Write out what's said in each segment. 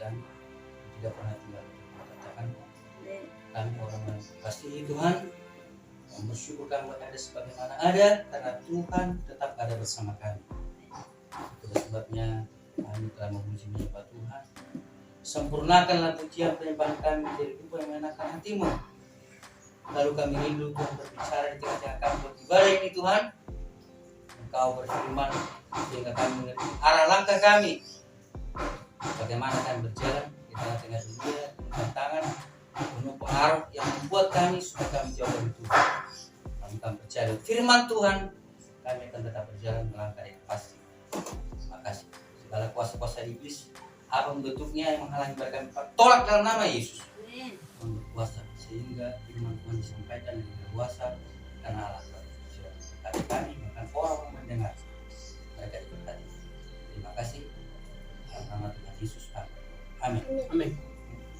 kami, tidak pernah tinggal. Katakan kami orang-orang pasti Tuhan, yang bersyukur kami ada sebagaimana ada, karena Tuhan tetap ada bersama kami. Itulah sebabnya kami telah memuji menyembah Tuhan. Sempurnakanlah pujian penyembahan kami menjadi rupa yang menyenangkan hatimu. Lalu kami rindu Tuhan berbicara di tengah-tengah kami beribadah ini Tuhan. Engkau berfirman sehingga kami mengerti arah langkah kami. Bagaimana kami berjalan di tengah-tengah dunia, tantangan penuh pengaruh yang membuat kami supaya kami jauh dari Tuhan. Kami akan percaya firman Tuhan, kami akan tetap berjalan melangkah yang pasti. Terima kasih. Segala kuasa-kuasa iblis, apapun bentuknya yang menghalangi kami, tolak dalam nama Yesus. Tuhan berkuasa sehingga firman Tuhan disampaikan dengan berkuasa karena Allah berkati kami, bahkan orang mendengar mereka diberkati. Terima kasih. Dalam nama Tuhan Yesus. Amin. Amin.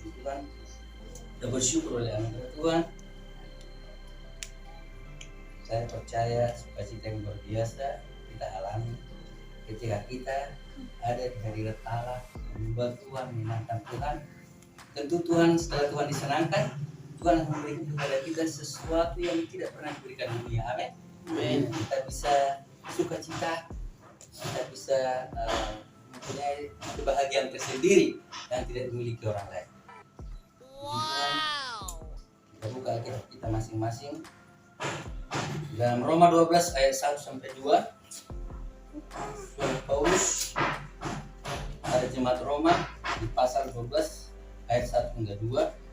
Tuhan, kita bersyukur oleh anugerah Tuhan. Saya percaya sukacita yang luar biasa kita alami ketika kita ada di hadirat Allah, membuat Tuhan, menyenangkan Tuhan. Tentu Tuhan, setelah Tuhan disenangkan, Tuhan memberikan kepada kita sesuatu yang tidak pernah diberikan dunia. Amin. Amin. Kita bisa sukacita, kita bisa mempunyai kebahagiaan tersendiri yang tidak dimiliki orang lain. Wow. Kita buka Alkitab kita masing-masing dalam Roma 12 ayat 1 sampai 2. Surat Paulus ada jemaat Roma di pasal 12 ayat 1 hingga 2.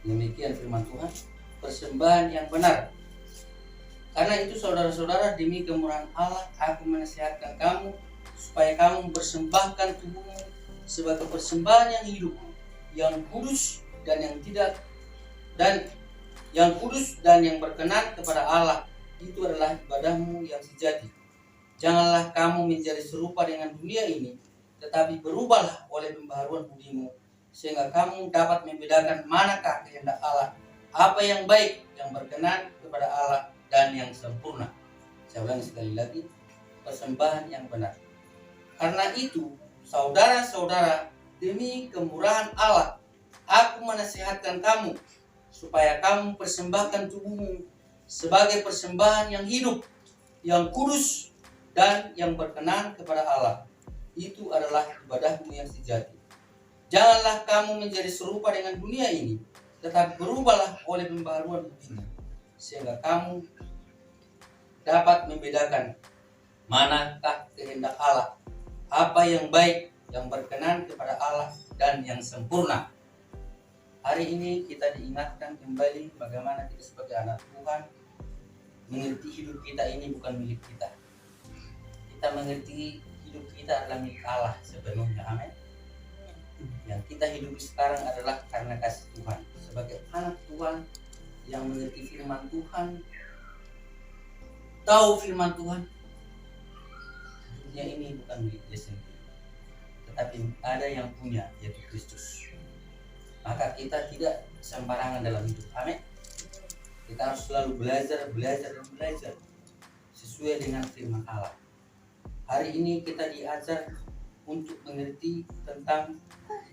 Demikian firman Tuhan, persembahan yang benar. Karena itu saudara-saudara, demi kemurahan Allah aku menasihatkan kamu supaya kamu persembahkan tubuhmu sebagai persembahan yang hidup, yang kudus dan yang tidak dan yang berkenan kepada Allah. Itu adalah ibadahmu yang sejati. Janganlah kamu menjadi serupa dengan dunia ini, tetapi berubahlah oleh pembaharuan budimu, sehingga kamu dapat membedakan manakah kehendak Allah, apa yang baik, yang berkenan kepada Allah, dan yang sempurna. Saya ulangi sekali lagi, persembahan yang benar. Karena itu, saudara-saudara, demi kemurahan Allah, aku menasihatkan kamu supaya kamu persembahkan tubuhmu sebagai persembahan yang hidup, yang kudus, dan yang berkenan kepada Allah. Itu adalah ibadahmu yang sejati. Janganlah kamu menjadi serupa dengan dunia ini, tetapi berubahlah oleh pembaharuan budimu, sehingga kamu dapat membedakan manakah kehendak Allah, apa yang baik, yang berkenan kepada Allah, dan yang sempurna. Hari ini kita diingatkan kembali bagaimana kita sebagai anak Tuhan mengerti hidup kita ini bukan milik kita. Kita mengerti hidup kita adalah milik Allah sepenuhnya. Amin. Yang kita hidup sekarang adalah karena kasih Tuhan. Sebagai anak Tuhan yang mengerti firman Tuhan, tahu firman Tuhan, dunia ini bukan milik dia sendiri, tetapi ada yang punya, yaitu Kristus. Maka kita tidak sembarangan dalam hidup. Amin. Kita harus selalu belajar sesuai dengan firman Allah. Hari ini kita diajar untuk mengerti tentang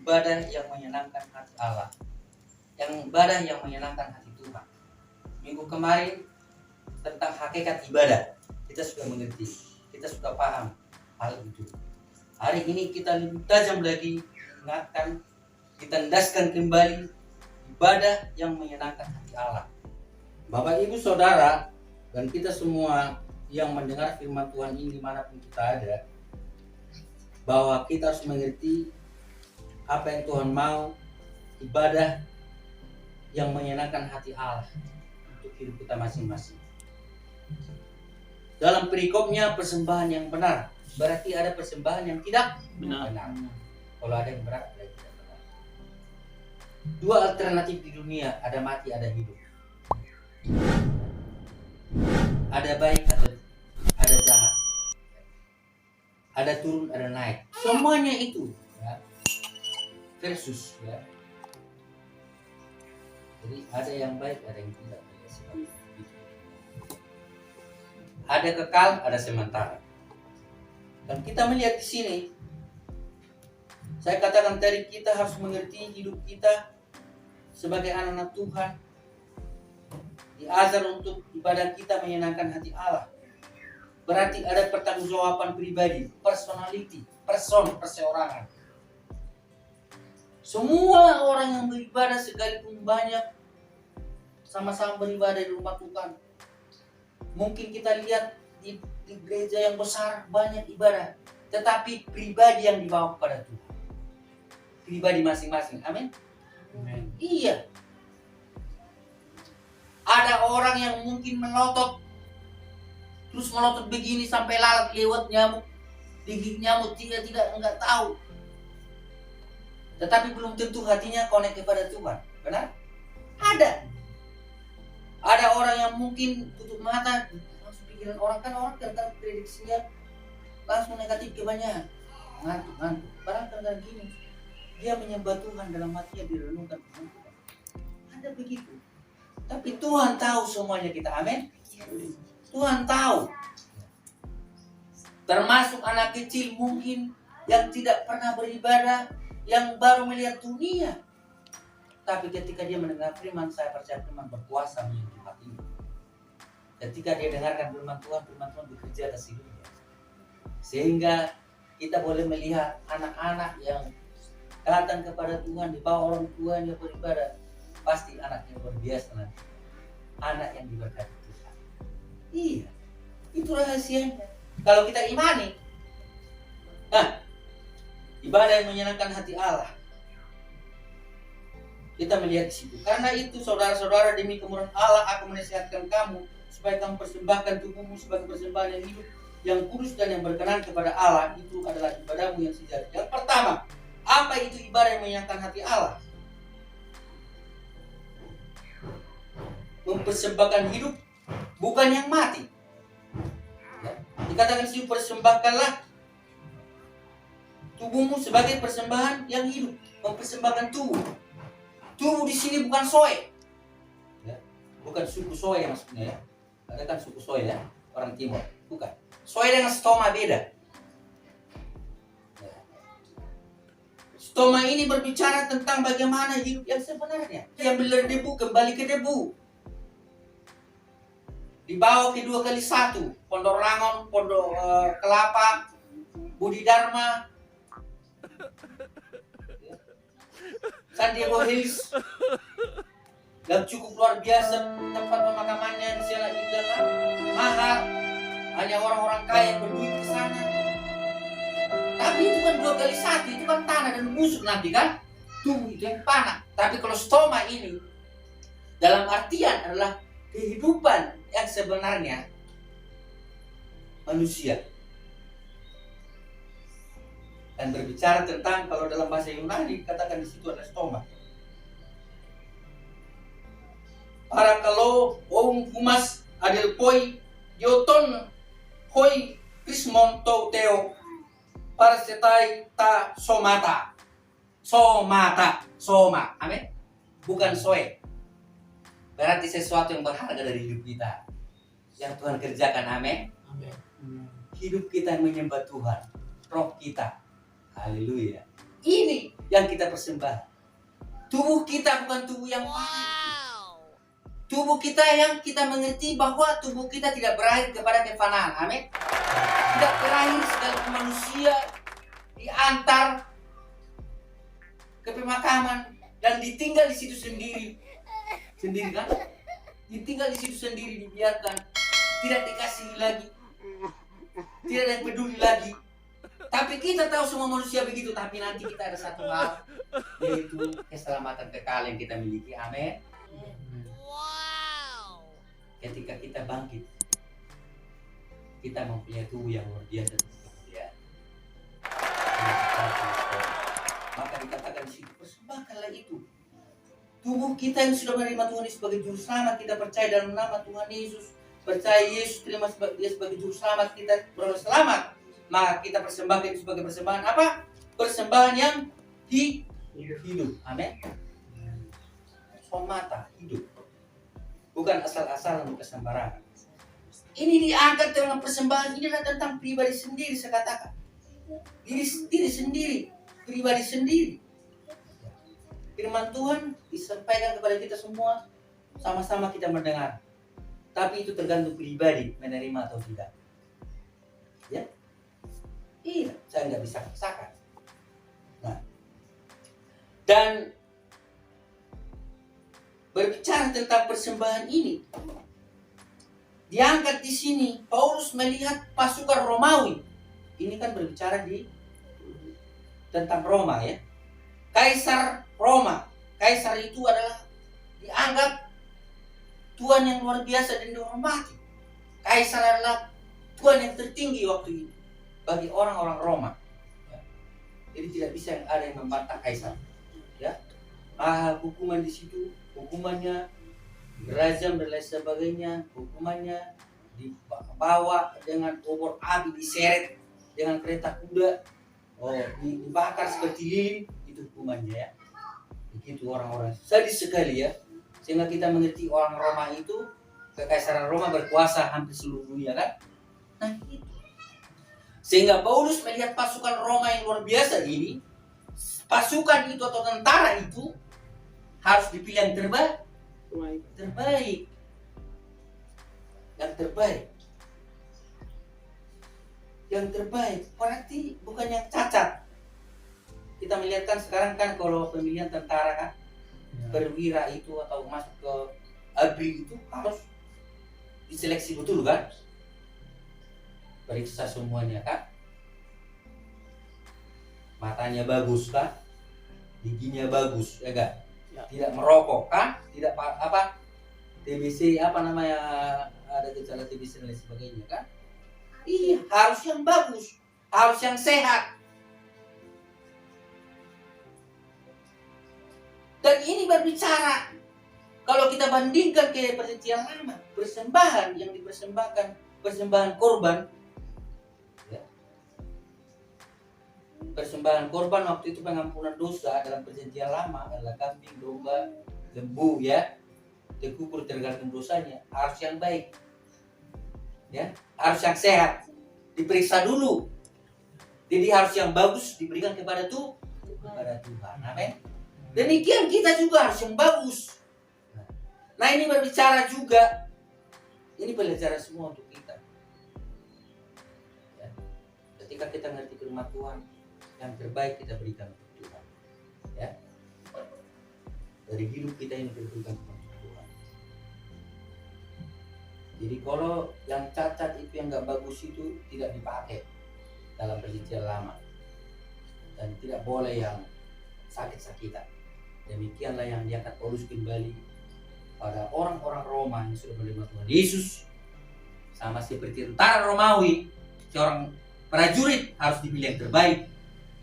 ibadah yang menyenangkan hati Allah, yang ibadah yang menyenangkan hati Tuhan. Minggu kemarin tentang hakikat ibadah kita sudah mengerti, kita sudah paham hal itu. Hari ini kita lebih tajam lagi mengingatkan, ditandaskan kembali ibadah yang menyenangkan hati Allah. Bapak Ibu Saudara dan kita semua yang mendengar firman Tuhan ini dimanapun kita ada, bahwa kita harus mengerti apa yang Tuhan mau, ibadah yang menyenangkan hati Allah untuk hidup kita masing-masing. Dalam perikopnya persembahan yang benar, berarti ada persembahan yang tidak benar. Kalau ada yang benar, ada yang tidak benar. Dua alternatif di dunia, ada mati, ada hidup. Ada baik atau ada jahat. Ada turun, ada naik. Semuanya itu ya, versus ya. Jadi ada yang baik, ada yang tidak. Ada kekal, ada sementara. Dan kita melihat di sini, saya katakan tadi, kita harus mengerti hidup kita sebagai anak-anak Tuhan, diajar untuk ibadah kita menyenangkan hati Allah. Berarti ada pertanggungjawaban pribadi, personality, perseorangan. Semua orang yang beribadah sekalipun banyak, sama-sama beribadah di rumah Tuhan. Mungkin kita lihat di gereja yang besar banyak ibadah, tetapi pribadi yang dibawa kepada Tuhan, pribadi masing-masing. Amin. Iya. Ada orang yang mungkin melotot, terus melotot begini sampai lalat lewat nyamuk, digigit nyamuk, enggak tahu. Tetapi belum tentu hatinya connect kepada Tuhan. Benar? Ada orang yang mungkin tutup mata, langsung pikiran orang, kan orang kadang prediksinya langsung negatif kebanyakan, ngantuk. Padahal kadang gini, dia menyembah Tuhan dalam hatinya, direnungkan Tuhan. Ada begitu. Tapi Tuhan tahu semuanya kita. Amin. Tuhan tahu. Termasuk anak kecil mungkin yang tidak pernah beribadah, yang baru melihat dunia. Tapi ketika dia mendengar firman, saya percaya firman berkuasa menyentuh hatinya. Ketika dia dengarkan firman Tuhan bekerja atas hidupnya. Sehingga kita boleh melihat anak-anak yang datang kepada Tuhan, dibawa orang tuanya beribadah, pasti anak yang luar biasa nanti. Anak yang diberkati Tuhan. Iya, itu rahasianya. Kalau kita imani, ibadah yang menyenangkan hati Allah, kita melihat di situ. Karena itu, saudara-saudara, demi kemurahan Allah, aku menasihatkan kamu supaya kamu persembahkan tubuhmu sebagai persembahan yang hidup, yang kudus dan yang berkenan kepada Allah. Itu adalah ibadahmu yang sejati. Yang pertama, apa itu ibadah yang menyenangkan hati Allah? Mempersembahkan hidup, bukan yang mati. Ya. Dikatakan situ, persembahkanlah tubuhmu sebagai persembahan yang hidup. Mempersembahkan tubuh. Tubuh di sini bukan soe, ya. Bukan suku soe maksudnya, ya. Ada kan suku soe, ya, orang timur. Bukan. Soe dengan stoma beda. Ya. Stoma ini berbicara tentang bagaimana hidup yang sebenarnya. Yang berdebu kembali ke debu. Dibawa ke 2 kali 1, Pondok Rangon, Pondok Kelapa, Budi Dharma, San Diego Hills, yang cukup luar biasa tempat pemakamannya di sana, indah, mahal, hanya orang-orang kaya yang berduit ke sana. Tapi itu kan 2 kali 1, itu kan tanah dan busuk nanti kan, tubuh itu yang panah. Tapi kalau stoma ini dalam artian adalah kehidupan yang sebenarnya manusia. Dan berbicara tentang, kalau dalam bahasa Yunani dikatakan di situ ada stoma. Para kalau humas adil poi dioton hoi krismon to teo para setai ta soma. Amin. Bukan soe. Berarti sesuatu yang berharga dari hidup kita yang Tuhan kerjakan. Amin. Hidup kita yang menyembah Tuhan, roh kita. Haleluya. Ini yang kita persembahkan. Tubuh kita bukan tubuh yang mati. Tubuh kita yang kita mengerti bahwa tubuh kita tidak berakhir kepada kefanaan. Amin. Tidak berakhir sekalipun manusia diantar ke pemakaman dan ditinggal di situ sendiri kan? Ditinggal di situ sendiri, dibiarkan, tidak dikasihi lagi, tidak ada yang peduli lagi. Tapi kita tahu semua manusia begitu. Tapi nanti kita ada satu hal, yaitu keselamatan kekal yang kita miliki. Amin. Wow. Ketika kita bangkit, kita mempunyai tubuh yang luar biasa dan kemuliaan. Maka dikatakan di situ, persembahkanlah itu. Tubuh kita yang sudah menerima Tuhan Yesus sebagai juru selamat, kita percaya dalam nama Tuhan Yesus, percaya Yesus terima dia sebagai juru selamat, kita beroleh selamat. Maka kita persembahkan itu sebagai persembahan apa? Persembahan yang hidup. Amin. stomata, hidup. Bukan asal-asalan, bukan sembarangan. Ini diangkat dengan persembahan ini adalah tentang pribadi sendiri, saya katakan. Diri sendiri, pribadi sendiri. Firman Tuhan disampaikan kepada kita semua, sama-sama kita mendengar. Tapi itu tergantung pribadi menerima atau tidak. Ya, iya, saya nggak bisa paksakan. Nah, dan berbicara tentang persembahan ini, diangkat di sini. Paulus melihat pasukan Romawi. Ini kan berbicara tentang Roma, ya. Kaisar Roma. Kaisar itu adalah dianggap Tuhan yang luar biasa dan dihormati. Kaisar adalah Tuhan yang tertinggi waktu itu bagi orang-orang Roma. Ya. Jadi tidak bisa yang ada yang membantah Kaisar. Ya, hukuman di situ, hukumannya dirajam dan lain sebagainya, hukumannya dibawa dengan obor api, diseret dengan kereta kuda, dibakar seperti lilin, itu hukumannya, ya. Begitu orang-orang sadis sekali, ya, sehingga kita mengerti orang Roma itu, kekaisaran Roma berkuasa hampir seluruh dunia, kan? Nah, itu. Sehingga Paulus melihat pasukan Roma yang luar biasa ini, pasukan itu atau tentara itu harus dipilih yang terbaik. Yang terbaik berarti bukan yang cacat. Kita melihatkan sekarang kan kalau pemilihan tentara kan, perwira itu atau masuk ke ABRI itu harus diseleksi betul, kan? Periksa semuanya, kan? Matanya bagus, kan? Giginya bagus, ya enggak? Ya. Tidak merokok, kan? Tidak TBC, namanya, ada gejala TBC dan lain sebagainya, kan? Iya, harus yang bagus, harus yang sehat. Dan ini berbicara, kalau kita bandingkan ke perjanjian lama, persembahan yang dipersembahkan, persembahan korban, ya. Persembahan korban waktu itu pengampunan dosa dalam perjanjian lama adalah kambing, domba, lembu, ya. Dikukur tergantung dosanya, harus yang baik, ya, harus yang sehat, diperiksa dulu. Jadi harus yang bagus diberikan kepada Tuhan. Amin. Demikian kita juga harus yang bagus. Nah, ini berbicara juga, ini pelajaran semua untuk kita, ya. Ketika kita ngerti firman Tuhan, yang terbaik kita berikan untuk Tuhan, ya. Dari hidup kita ini kita berikan untuk Tuhan. Jadi kalau yang cacat itu, yang gak bagus itu tidak dipakai dalam perjanjian lama, dan tidak boleh yang sakit-sakitan. Demikianlah yang diangkat Paulus kembali pada orang-orang Roma yang sudah menerima Tuhan Yesus. Sama seperti tentara Romawi, seorang prajurit harus dipilih yang terbaik,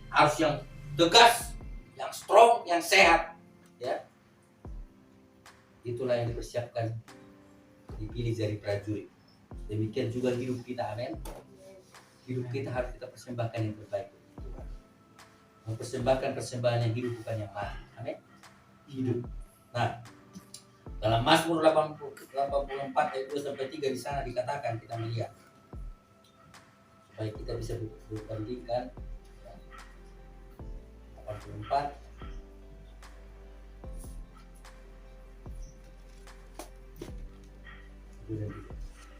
harus yang tegas, yang strong, yang sehat, ya. Itulah yang dipersiapkan, dipilih dari prajurit. Demikian juga hidup kita, amin. Hidup kita harus kita persembahkan yang terbaik. Mempersembahkan persembahan yang hidup, bukan yang mati, amin. Hidup. Nah, dalam Mazmur 84 ayat 2-3 di sana dikatakan, kita melihat supaya kita bisa berbandingkan. 84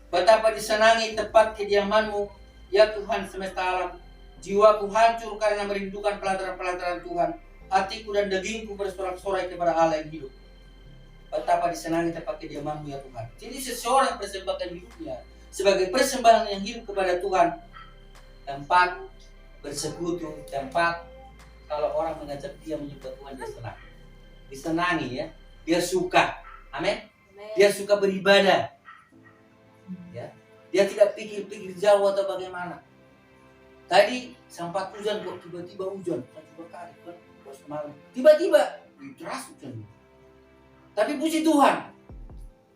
betapa disenangi tempat kediamanmu, ya Tuhan semesta alam. Jiwaku hancur karena merindukan pelataran-pelataran Tuhan. Hatiku dan dagingku bersorak-sorai kepada Allah yang hidup. Betapa disenangi tempat kediamanmu, ya Tuhan. Jadi seseorang persembahkan hidupnya sebagai persembahan yang hidup kepada Tuhan. Tempat bersekutu, tempat kalau orang mengajak dia menyembah Tuhan, dia senang. Disenangi, ya. Dia suka. Amin. Dia suka beribadah. Ya. Dia tidak pikir-pikir jauh atau bagaimana. Tadi sempat hujan, kok tiba-tiba hujan. Tiba-tiba deras hujan. Tapi puji Tuhan,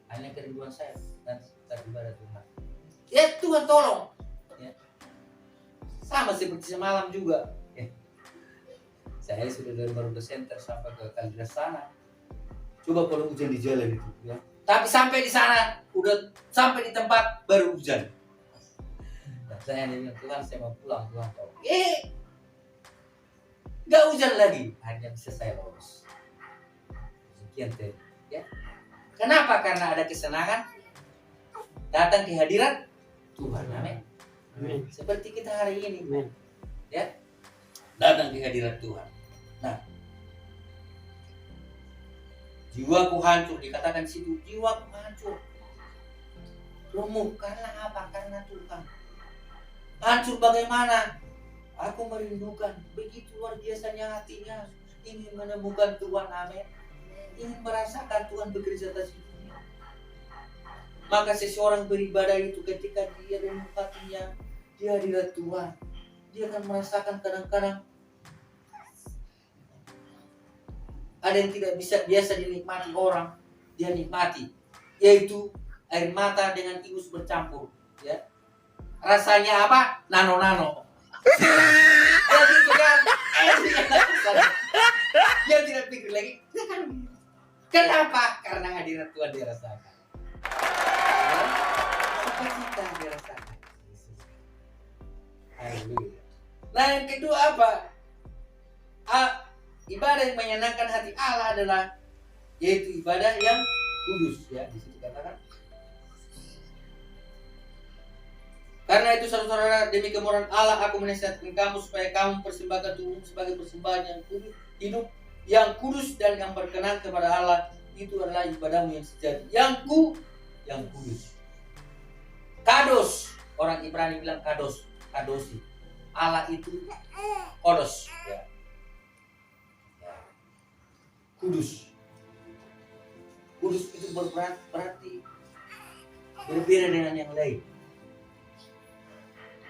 hanya kerinduan saya dan beribadah Tuhan. Ya, Tuhan tolong, ya. Sama seperti semalam juga, ya. Saya sudah dari Baru Center sampai ke Kalideres sana. Coba kalau hujan di jalan itu, ya. Tapi sampai di sana, udah sampai di tempat baru hujan. Nah, saya bilang, Tuhan saya mau pulang, Tuhan tahu. Gak hujan lagi, hanya bisa saya lolos. Sekian teh, ya. Kenapa? Karena ada kesenangan datang ke hadirat Tuhan. Amin. Seperti kita hari ini, ya, datang ke hadirat Tuhan. Nah, jiwaku hancur, dikatakan situ, jiwaku hancur, remuk. Karena apa? Karena Tuhan. Hancur bagaimana? Aku merindukan, begitu luar biasanya hatinya, ingin menemukan Tuhan. Amin. Ingin merasakan Tuhan bekerja atas hidupnya. Maka seseorang beribadah itu ketika dia remuk hatinya, dia hadirat Tuhan, dia akan merasakan kadang-kadang ada yang tidak bisa biasa dinikmati orang, dia nikmati, yaitu air mata dengan ingus bercampur, ya. Rasanya apa? Nano-nano. Ya gitu kan? Dia tidak pikir lagi. Kenapa? Karena hadirat Tuhan dirasakan. Sukacita dirasakan. Haleluya. Nah, yang kedua apa? Ibadah yang menyenangkan hati Allah adalah yaitu ibadah yang kudus, ya. Di situ katakan. Karena itu saudara-saudara, demi kemurahan Allah aku menasihatkan kamu supaya kamu persembahkan tubuhmu sebagai persembahan yang kudus, hidup, yang kudus dan yang berkenan kepada Allah. Itu adalah ibadahmu yang sejati, yang kudus. Kados, orang Ibrani bilang kados, kadosi. Allah itu kodos, ya. Kudus. Kudus itu berarti berbeda dengan yang lain.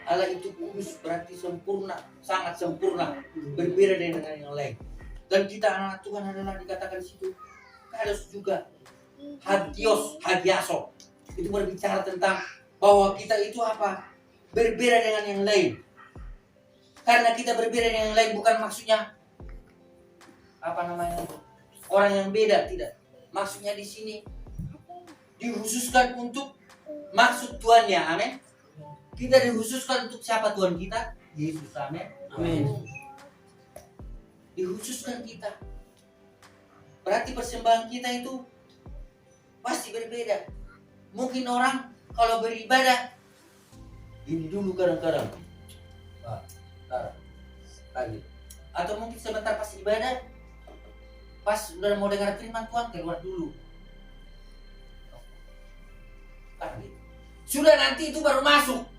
Allah itu kudus berarti sempurna, sangat sempurna, berbeda dengan yang lain. Dan kita anak Tuhan adalah dikatakan di situ kados juga, hagiaso. Itu berbicara tentang bahwa kita itu apa? Berbeda dengan yang lain. Karena kita berbeda dengan yang lain bukan maksudnya orang yang beda, tidak. Maksudnya di sini dikhususkan untuk maksud Tuhannya, amin. Kita dikhususkan untuk siapa Tuhan kita? Yesus, amin. Amin. Dikhususkan kita. Berarti persembahan kita itu pasti berbeda. Mungkin orang kalau beribadah ini dulu kadang-kadang. Lagi. Atau mungkin sebentar pas ibadah, pas udah mau dengar firman Tuhan keluar dulu. Sudah nanti itu baru masuk.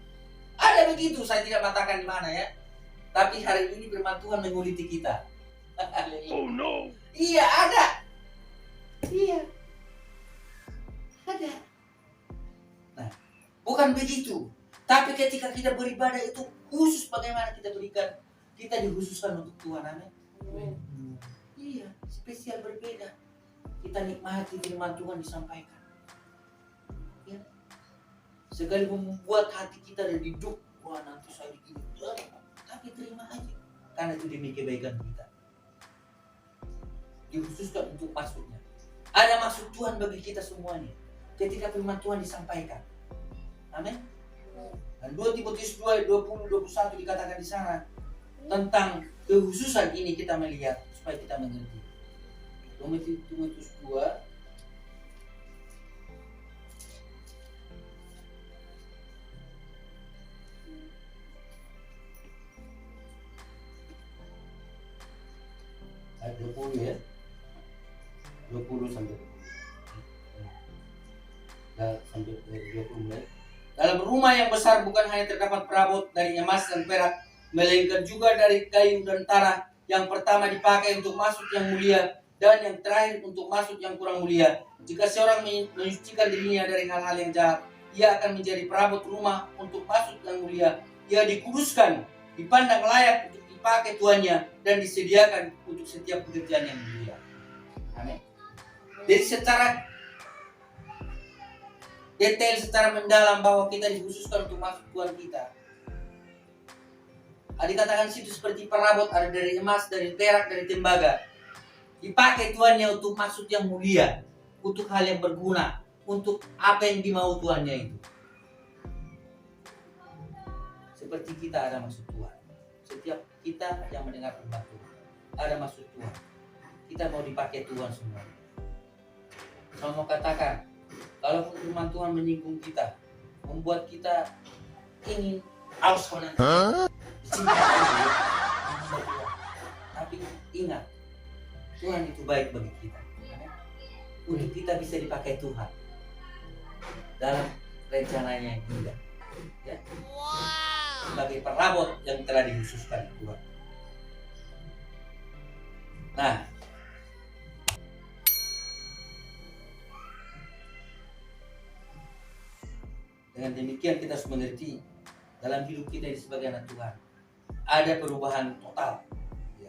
Ada begitu, saya tidak katakan di mana, ya. Tapi hari ini firman Tuhan menguliti kita. Oh no. Iya, ada. Iya. Ada. Nah, bukan begitu. Tapi ketika kita beribadah itu khusus bagaimana kita berikan. Kita dikhususkan untuk Tuhan, amin. Iya, spesial berbeda. Kita nikmati firman Tuhan disampaikan. Ya. Sekali membuat hati kita redup, wah nanti saya begini, tapi terima aja, karena itu demi kebaikan kita. Dikhususkan untuk maksudnya. Ada maksud Tuhan bagi kita semuanya. Ketika firman Tuhan disampaikan, amin. Dan 2 Timotius 2:20-21 dikatakan di sana tentang kekhususan ini kita melihat supaya kita mengerti. Timotius 2 ayat 20, ya. 20 sampai 20 mulai. Dalam rumah yang besar bukan hanya terdapat perabot dari emas dan perak, melainkan juga dari kayu dan tanah. Yang pertama dipakai untuk maksud yang mulia, dan yang terakhir untuk maksud yang kurang mulia. Jika seorang menyucikan dirinya dari hal-hal yang jahat, ia akan menjadi perabot rumah untuk maksud yang mulia. Ia dikuduskan, dipandang layak untuk dipakai tuannya, dan disediakan untuk setiap pekerjaan yang mulia. Amin. Jadi secara detail, secara mendalam bahwa kita dikhususkan untuk maksud Tuhan kita. Dikatakan situ seperti perabot, ada dari emas, dari perak, dari tembaga. dipakai Tuhannya untuk maksud yang mulia, untuk hal yang berguna, untuk apa yang dimau Tuhannya itu. Seperti kita ada maksud Tuhan. Setiap kita yang mendengar firman Tuhan ada maksud Tuhan. Kita mau dipakai Tuhan semua. Saya mau katakan, kalau firman Tuhan menyinggung kita, membuat kita ingin aus nanti. Tapi ingat, Tuhan itu baik bagi kita. Untuk kita bisa dipakai Tuhan dalam rencananya yang indah. Ya. Sebagai perabot yang telah dikhususkan Tuhan. Nah, dengan demikian kita harus mengerti dalam hidup kita sebagai anak Tuhan ada perubahan total, ya,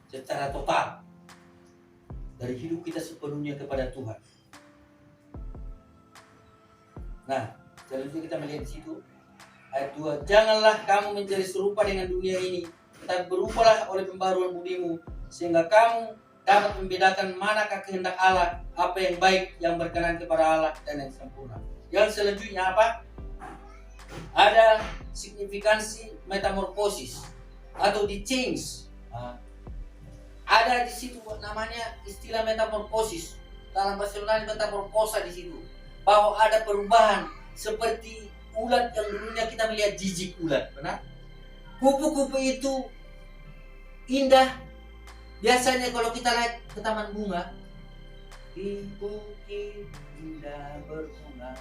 secara total dari hidup kita sepenuhnya kepada Tuhan. Nah, selanjutnya kita melihat di situ ayat 2, janganlah kamu menjadi serupa dengan dunia ini, tetapi berubahlah oleh pembaharuan budimu, sehingga kamu dapat membedakan manakah kehendak Allah, apa yang baik, yang berkenan kepada Allah, dan yang sempurna. Yang selanjutnya apa? Ada signifikansi metamorfosis atau di change. Ada di situ namanya istilah metamorfosis. Dalam bahasa Yunani metamorfosa di situ, bahwa ada perubahan seperti ulat yang dulunya kita melihat jijik ulat, benar? Kupu-kupu itu indah. Biasanya kalau kita lihat ke taman bunga, di bukit indah berbunga,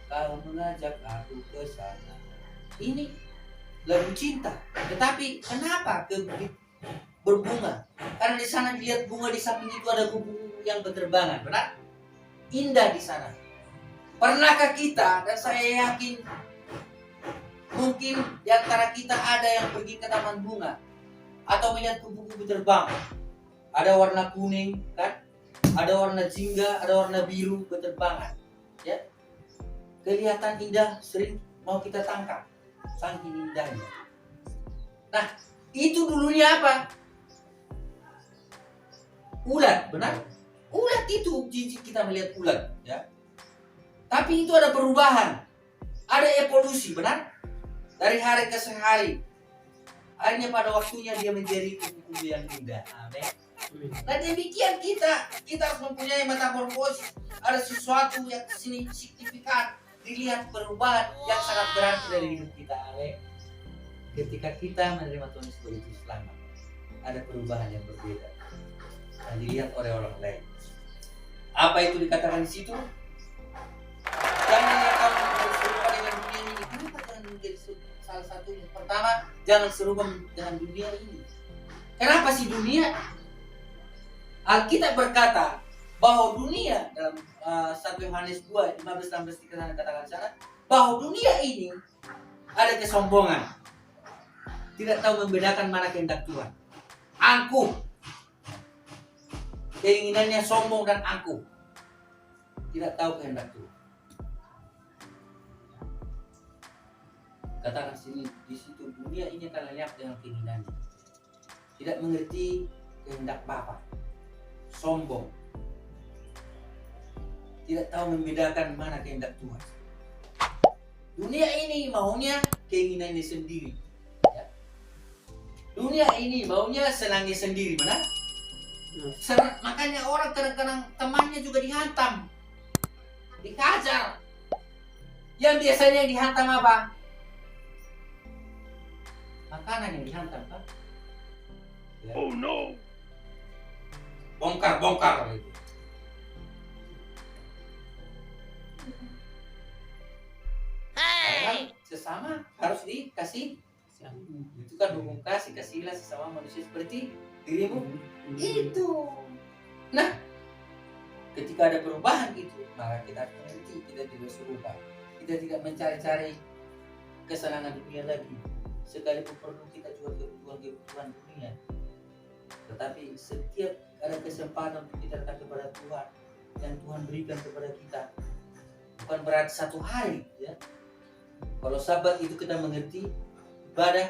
kau mengajak aku ke sana. Ini lagu cinta. Tetapi kenapa ke bukit berbunga? Karena di sana dilihat bunga, di samping itu ada kupu-kupu yang berterbangan, benar? Indah di sana. Pernahkah kita, dan saya yakin mungkin di antara kita ada yang pergi ke taman bunga atau melihat kupu-kupu terbang? Ada warna kuning, kan? Ada warna jingga, ada warna biru berterbangan, ya. Kelihatan indah, sering mau kita tangkap, saking indahnya. Nah, itu dulunya apa? Ulat, benar? Ulat itu jijik kita melihat ulat, ya. Tapi itu ada perubahan, ada evolusi, benar? Dari hari ke hari. Akhirnya pada waktunya dia menjadi kupu-kupu yang indah. Amin. Nah demikian kita harus mempunyai metamorfosis. Ada sesuatu yang signifikan, dilihat perubahan yang sangat berarti dari hidup kita. Amin. Ketika kita menerima Tuhan sebagai Juru Selamat, ada perubahan yang berbeda yang dilihat oleh orang lain. Apa itu dikatakan di situ? Janganlah kamu menjadi serupa dengan dunia ini. Kenapa jangan menjadi salah satunya? Pertama, jangan serupa dengan dunia ini. Kenapa sih dunia? Alkitab berkata bahwa dunia dalam 1 Yohanes 2, 15-16 dikatakan sana, bahwa dunia ini ada kesombongan. Tidak tahu membedakan mana kehendak Tuhan. Angkuh. Keinginannya sombong dan angkuh. Tidak tahu kehendak Tuhan. Katakan sini di situ dunia ini akan lenyap dengan keinginannya. Tidak mengerti kehendak Bapa. Sombong. Tidak tahu membedakan mana kehendak Tuhan. Dunia ini maunya keinginannya sendiri. Ya. Dunia ini maunya senangnya sendiri, benar? Makanya orang kadang-kadang temannya juga dihantam, dikajar. Yang biasanya yang dihantam apa? Makanan yang dihantam, kan? Ya. Oh no. Bongkar gitu. Hey. Sesama harus dikasih. Itu kan hukum kasih, kasihilah sesama manusia seperti dirimu. Itu. Nah, ketika ada perubahan itu, maka kita mengerti kita tidak serupa. Kita tidak mencari-cari kesenangan dunia lagi. Sekalipun perlu kita juga kebutuhan dunia. Tetapi setiap ada kesempatan untuk kita datang kepada Tuhan yang Tuhan berikan kepada kita, bukan berarti satu hari, ya. Kalau Sabat itu kita mengerti ibadah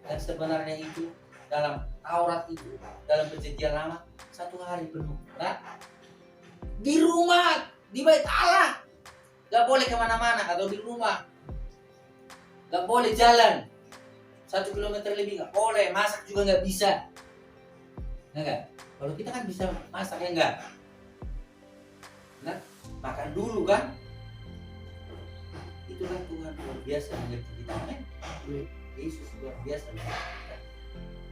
yang sebenarnya itu dalam Taurat itu, dalam Perjanjian Lama 1 hari penuh. Nah, di rumah, di bait Allah, gak boleh kemana-mana atau di rumah, gak boleh jalan 1 kilometer lebih, gak boleh masak juga gak bisa. Enggak? Kalau kita kan bisa masak ya enggak? Nah, makan dulu kan? Itulah Tuhan luar biasa mengerti kita. Amin. Yesus luar biasa mengerti kita.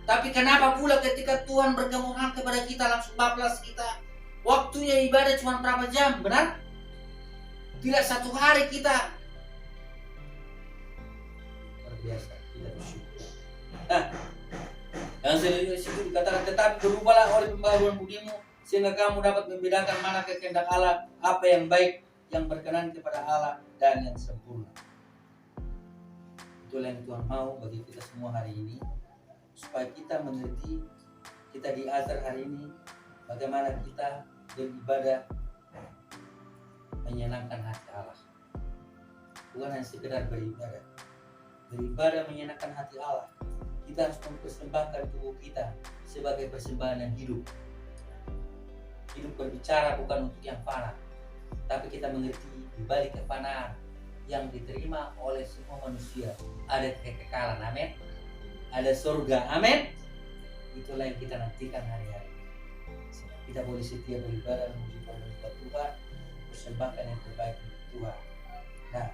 Tapi kenapa pula ketika Tuhan berkemohon kepada kita langsung bablas kita? Waktunya ibadah cuma berapa jam, benar? Tidak 1 hari kita. Luar biasa, kita bersyukur. Nah, yang selanjutnya situ dikatakan, tetapi berubahlah oleh pembaharuan budimu sehingga kamu dapat membedakan mana kehendak Allah, apa yang baik, yang berkenan kepada Allah dan yang sempurna. Itulah yang Tuhan mau bagi kita semua hari ini, supaya kita mengerti, kita diajar hari ini bagaimana kita beribadah menyenangkan hati Allah. Bukan hanya sekedar beribadah. Beribadah menyenangkan hati Allah. Kita harus mempersembahkan tubuh kita sebagai persembahan yang hidup. Hidup berbicara bukan untuk yang fana, tapi kita mengerti di balik kefanaan yang diterima oleh semua manusia ada kekekalan, amin. Ada surga, amin. Itulah yang kita nantikan hari-hari. Kita boleh setia beribadah memuji Tuhan, persembahkan yang terbaik untuk Tuhan. Nah,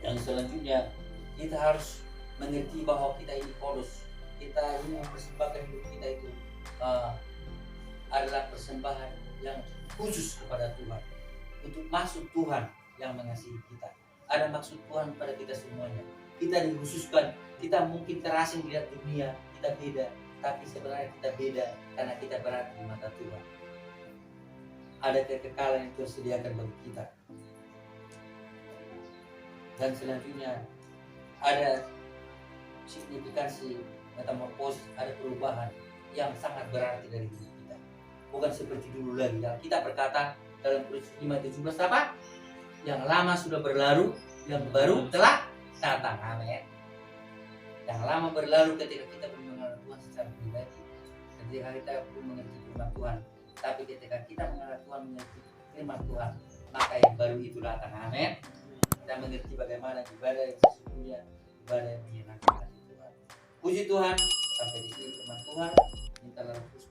yang selanjutnya kita harus mengerti bahwa kita ini kudus. Kita ini mempersembahkan hidup kita itu adalah persembahan yang khusus kepada Tuhan, untuk maksud Tuhan yang mengasihi kita. Ada maksud Tuhan pada kita semuanya. Kita dikhususkan. Kita mungkin terasing di dunia, kita beda, tapi sebenarnya kita beda karena kita berada di mata Tuhan. Ada kekekalan yang Tuhan sediakan bagi kita. Dan selanjutnya ada signifikansi metamorfosis, ada perubahan yang sangat berarti dari hidup kita. Bukan seperti dulu lagi. Yang kita berkata dalam Korintus 5:17 apa? Yang lama sudah berlalu, yang baru telah datang. Amin. Yang lama berlalu ketika kita belum mengenal Tuhan secara pribadi, ketika kita belum mengerti firman Tuhan. Tapi ketika kita mengenal Tuhan, mengerti firman Tuhan, maka yang baru itu datang. Amin. Kita mengerti bagaimana ibadah yang sesungguhnya, ibadah yang menyenangkan hati Tuhan. Puji Tuhan, sampai di sini firman Tuhan. Minta Roh Kudus